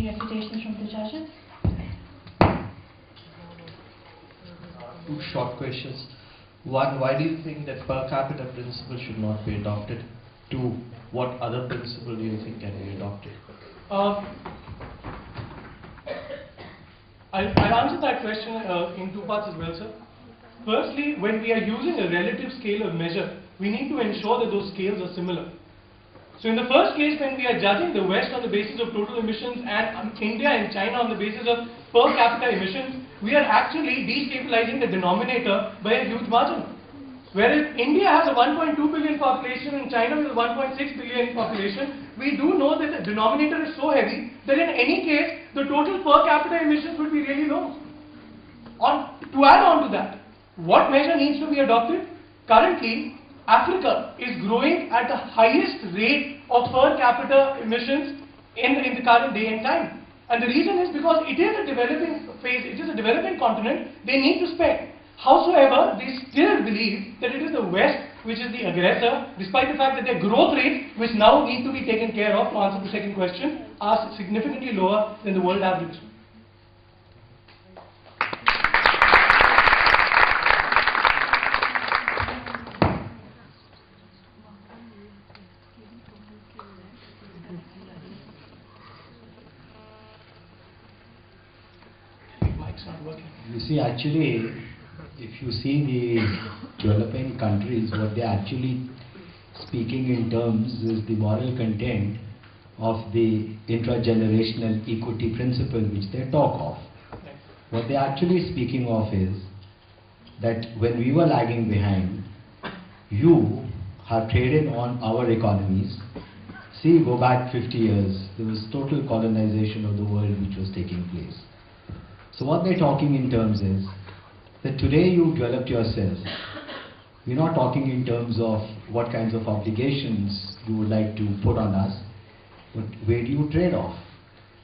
the refutations from the judges. Two short questions. One, why do you think that per capita principle should not be adopted? Two, what other principle do you think can be adopted? I'll answer that question in two parts as well, sir. Firstly, when we are using a relative scale of measure, we need to ensure that those scales are similar. So in the first case, when we are judging the West on the basis of total emissions and India and China on the basis of per capita emissions, we are actually destabilizing the denominator by a huge margin. Whereas India has a 1.2 billion population and China has a 1.6 billion population, we do know that the denominator is so heavy that in any case, the total per capita emissions would be really low. To add on to that, what measure needs to be adopted? Currently, Africa is growing at the highest rate of per capita emissions in the current day and time. And the reason is because it is a developing phase, it is a developing continent, they need to spend. Howsoever, they still believe that it is the West which is the aggressor, despite the fact that their growth rates, which now need to be taken care of, to answer the second question, are significantly lower than the world average. Mic's not working. You see, actually, if you see the developing countries, what they're actually speaking in terms is the moral content of the intragenerational equity principle which they talk of. What they're actually speaking of is that when we were lagging behind, you have traded on our economies. See, go back 50 years, there was total colonization of the world which was taking place. So what they're talking in terms is that today you've developed yourself. We're not talking in terms of what kinds of obligations you would like to put on us, but where do you trade off?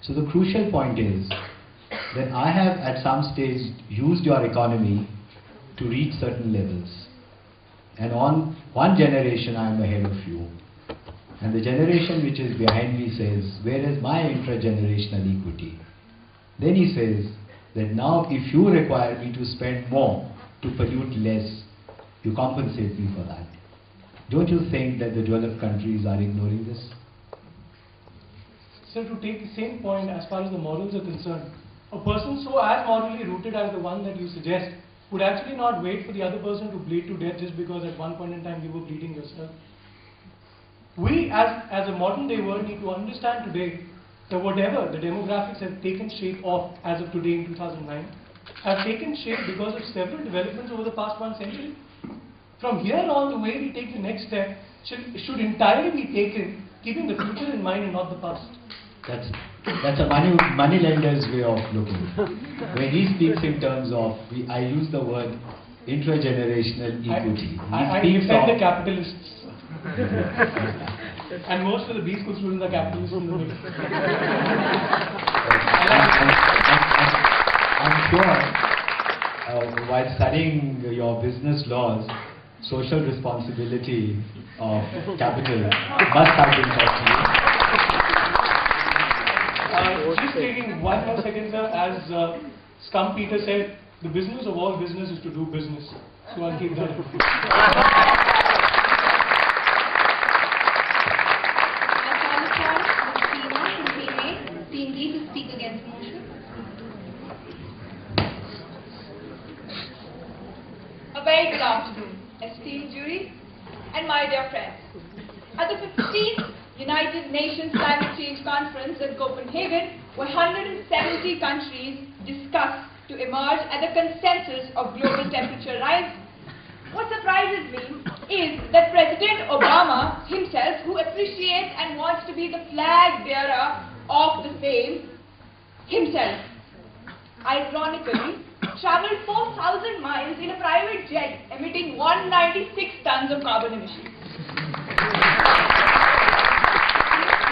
So the crucial point is that I have at some stage used your economy to reach certain levels. And on one generation I am ahead of you. And the generation which is behind me says, where is my intragenerational equity? Then he says, that now if you require me to spend more to pollute less, you compensate me for that. Don't you think that the developed countries are ignoring this? So to take the same point as far as the morals are concerned, a person so as morally rooted as the one that you suggest would actually not wait for the other person to bleed to death just because at one point in time you were bleeding yourself. We as a modern day world need to understand today that whatever the demographics have taken shape of as of today in 2009 have taken shape because of several developments over the past 1 century. From here on, the way we take the next step should entirely be taken keeping the future in mind and not the past. That's a money lender's way of looking. When he speaks in terms of, I use the word intragenerational equity. I defend the capitalists. And most of the B school students are capitalists in the middle. I'm sure while studying your business laws, social responsibility of capital must have been taught to you. Just taking one more second, sir, as Scum Peter said, the business of all business is to do business. So I'll keep that. A very good afternoon, esteemed jury and my dear friends. At the 15th United Nations Climate Change Conference in Copenhagen, where 170 countries discussed to emerge at the consensus of global temperature rise, what surprises me is that President Obama himself, who appreciates and wants to be the flag bearer of the same, himself, ironically, traveled 4,000 miles in a private jet, emitting 196 tons of carbon emissions.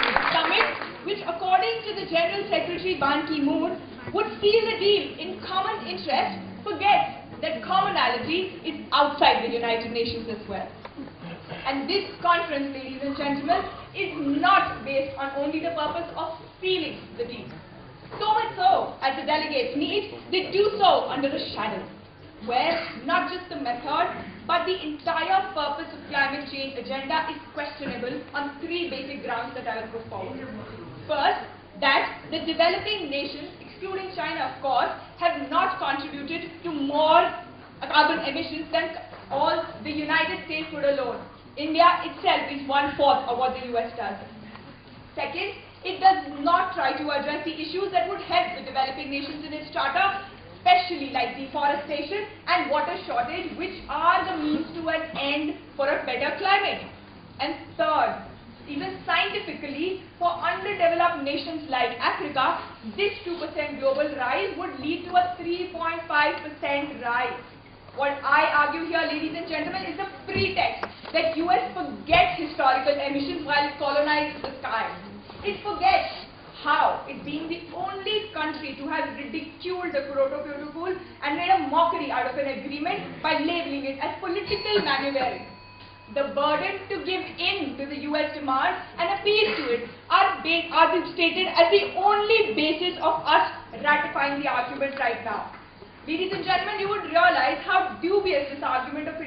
The summit, which according to the General Secretary Ban Ki-moon, would seal the deal in common interest, forgets that commonality is outside the United Nations as well. And this conference, ladies and gentlemen, is not based on only the purpose of sealing the deal, So much so, as the delegates meet, they do so under a shadow, where not just the method, but the entire purpose of climate change agenda is questionable on 3 basic grounds that I will put forward. First, that the developing nations, excluding China of course, have not contributed to more carbon emissions than all the United States would alone. India itself is 1/4 of what the US does. Second, it does not try to address the issues that would help the developing nations in its charter, especially like deforestation and water shortage, which are the means to an end for a better climate. And third, even scientifically, for underdeveloped nations like Africa, this 2% global rise would lead to a 3.5% rise. What I argue here, ladies and gentlemen, is the pretext that US forgets historical emissions while it colonizes the sky. It forgets how it being the only country to have ridiculed the Kyoto Protocol and made a mockery out of an agreement by labeling it as political maneuvering. The burden to give in to the US demand and appeal to it are stated as the only basis of us ratifying the argument right now. Ladies and gentlemen, you would realize how dubious this argument of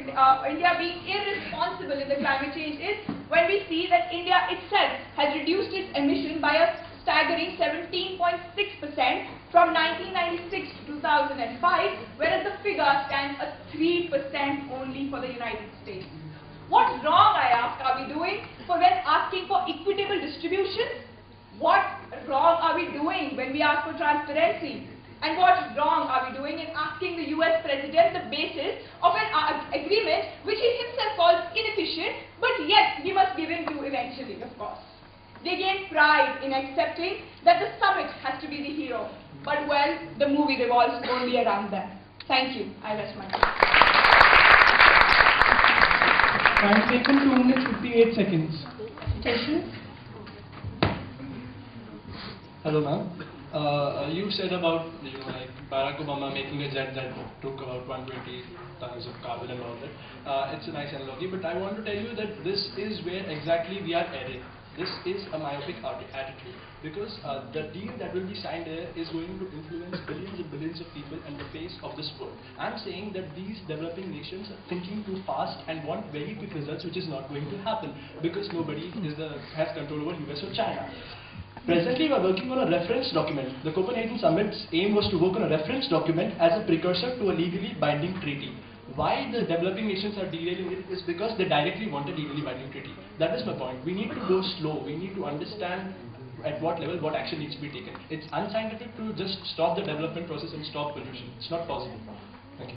India being irresponsible in the climate change is when we see that India itself has reduced its emission by a staggering 17.6% from 1996 to 2005, whereas the figure stands at 3% only for the United States. What wrong, I ask, are we doing for when asking for equitable distribution? What wrong are we doing when we ask for transparency? And what wrong are we doing in asking the US President the basis of an agreement which he himself calls inefficient, but yet we must give in to eventually, of course. They gain pride in accepting that the summit has to be the hero, but well, the movie revolves only around them. Thank you. I rest my case. Time taken 2 minutes 58 seconds. Questions? Hello, ma'am. You said about like Barack Obama making a jet that took about 120 tons of carbon and all that. It's a nice analogy, but I want to tell you that this is where exactly we are erring. This is a myopic attitude because the deal that will be signed there is going to influence billions and billions of people and the face of this world. I'm saying that these developing nations are thinking too fast and want very quick results, which is not going to happen because nobody has control over US or China. Presently, we are working on a reference document. The Copenhagen Summit's aim was to work on a reference document as a precursor to a legally binding treaty. Why the developing nations are derailing it is because they directly want a legally binding treaty. That is my point. We need to go slow. We need to understand at what level what action needs to be taken. It's unscientific to just stop the development process and stop pollution. It's not possible.